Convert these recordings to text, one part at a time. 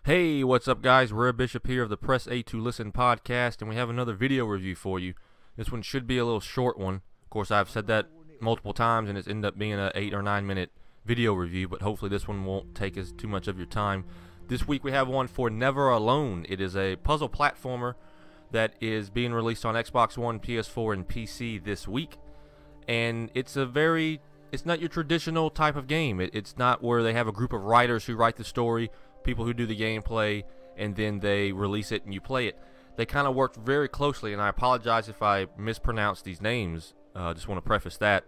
Hey, what's up guys? Rare Bishop here of the Press A to Listen podcast, and we have another video review for you. This one should be a little short one. Of course, I've said that multiple times, and it's ended up being an 8 or 9 minute video review, but hopefully this one won't take us too much of your time. This week we have one for Never Alone. It is a puzzle platformer that is being released on Xbox One, PS4, and PC this week. And it's not your traditional type of game. It's not where they have a group of writers who write the story, people who do the gameplay, and then they release it and you play it. They kind of worked very closely, and I apologize if I mispronounce these names. Just want to preface that.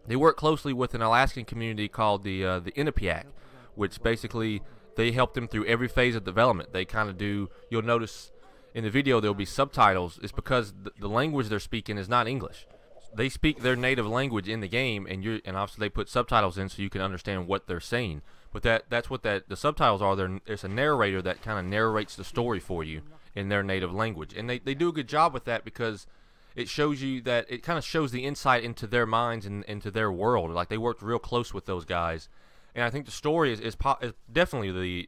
They work closely with an Alaskan community called the Inupiaq, which basically they help them through every phase of development. They kind of do, you'll notice in the video there'll be subtitles. It's because the language they're speaking is not English. They speak their native language in the game, and obviously they put subtitles in so you can understand what they're saying. But that's what the subtitles are. There's a narrator that kind of narrates the story for you in their native language, and they do a good job with that because it shows you that it kind of shows the insight into their minds and into their world. Like, they worked real close with those guys, and I think the story is definitely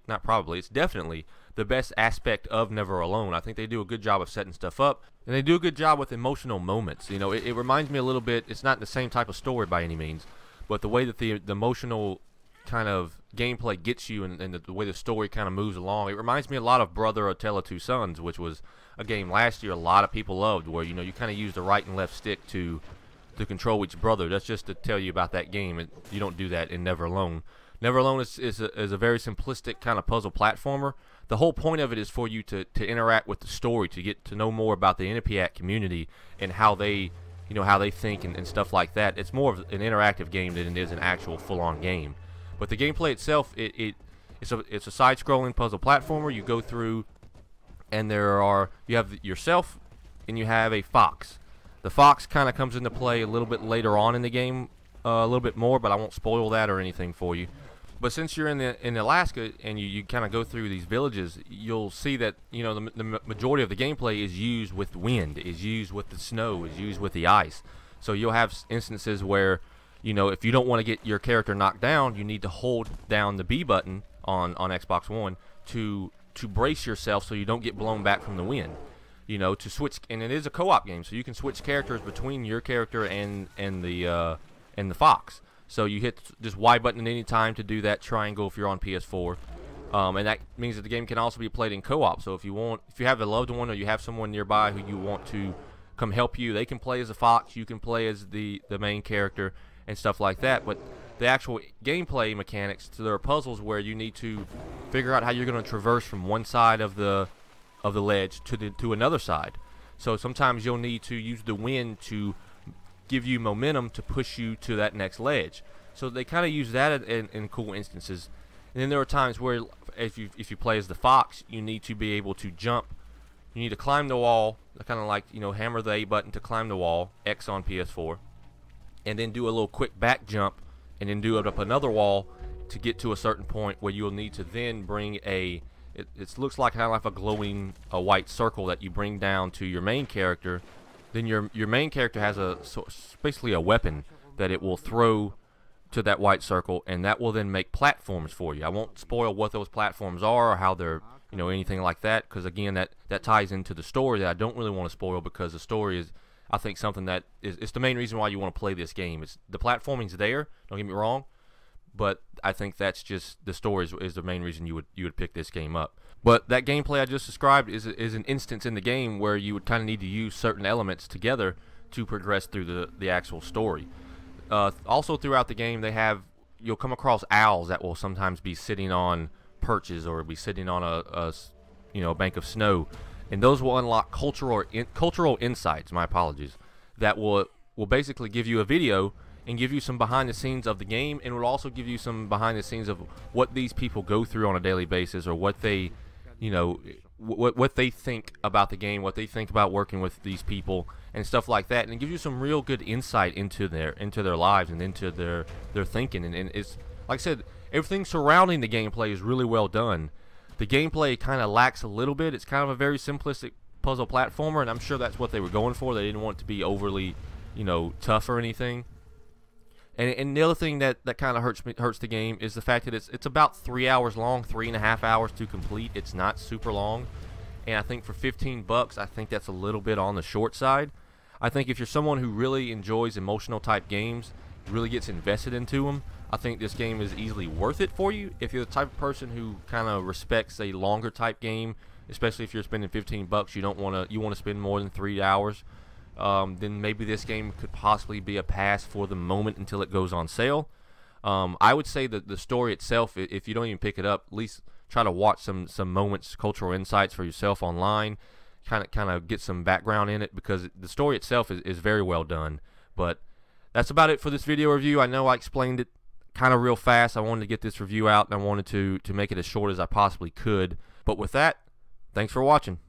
it's definitely the best aspect of Never Alone. I think they do a good job of setting stuff up, and they do a good job with emotional moments. You know, it reminds me a little bit. It's not the same type of story by any means, but the way that the emotional kind of gameplay gets you, and the way the story kind of moves along, it reminds me a lot of Brother: A Tale of Two Sons, which was a game last year a lot of people loved, where you kind of use the right and left stick to control each brother. That's just to tell you about that game. You don't do that in Never Alone. Never Alone is a very simplistic kind of puzzle platformer. The whole point of it is for you to interact with the story, to get to know more about the Inupiaq community and how they think and stuff like that. It's more of an interactive game than it is an actual full-on game. But the gameplay itself, it's a side-scrolling puzzle platformer. You go through, and you have yourself, and you have a fox. The fox kind of comes into play a little bit later on in the game, a little bit more, but I won't spoil that or anything for you. But since you're in Alaska and you kind of go through these villages, you'll see that the majority of the gameplay is used with wind, is used with the snow, is used with the ice. So you'll have instances where, if you don't want to get your character knocked down, you need to hold down the B button on Xbox One to brace yourself so you don't get blown back from the wind. To switch, and it is a co-op game, so you can switch characters between your character and the fox. So you hit just Y button at any time to do that triangle if you're on PS4, and that means that the game can also be played in co-op. So if you have a loved one or you have someone nearby who you want to come help you, they can play as a fox, you can play as the main character and stuff like that. But the actual gameplay mechanics, there are puzzles where you need to figure out how you're going to traverse from one side of the ledge to another side. So sometimes you'll need to use the wind to give you momentum to push you to that next ledge. So they kind of use that in cool instances. And then there are times where if you play as the fox, you need to be able to jump. You need to climb the wall, kind of like hammer the A button to climb the wall, X on PS4, and then do a little quick back jump, and then do it up another wall to get to a certain point where you'll need to then bring it looks like kind of like a glowing white circle that you bring down to your main character. Then your main character has basically a weapon that it will throw to that white circle, and that will then make platforms for you. I won't spoil what those platforms are or how they're anything like that, because again that ties into the story that I don't really want to spoil, because the story is, I think, something that it's the main reason why you want to play this game. It's the platforming's there, don't get me wrong, but I think that's just the story is the main reason you would pick this game up. But that gameplay I just described is an instance in the game where you would kind of need to use certain elements together to progress through the actual story. Also throughout the game, you'll come across owls that will sometimes be sitting on perches or be sitting on a bank of snow, and those will unlock cultural insights. My apologies. That will basically give you a video and give you some behind the scenes of the game, and will also give you some behind the scenes of what these people go through on a daily basis, or what they what they think about the game, what they think about working with these people and stuff like that, and it gives you some real good insight into their lives and into their thinking. And it's, like I said, everything surrounding the gameplay is really well done. The gameplay kind of lacks a little bit. It's kind of a very simplistic puzzle platformer, and I'm sure that's what they were going for. They didn't want it to be overly tough or anything. And the other thing that kind of hurts the game is the fact that it's about 3 hours long, 3.5 hours to complete. It's not super long, and I think for $15, I think that's a little bit on the short side. I think if you're someone who really enjoys emotional type games, really gets invested into them, I think this game is easily worth it for you. If you're the type of person who kind of respects a longer type game, especially if you're spending $15, you want to spend more than 3 hours, then maybe this game could possibly be a pass for the moment until it goes on sale. I would say that the story itself, if you don't even pick it up, at least try to watch some moments, cultural insights for yourself online, kind of get some background in it, because the story itself is very well done. But that's about it for this video review. I know I explained it kind of real fast. I wanted to get this review out, and I wanted to make it as short as I possibly could. But with that, thanks for watching.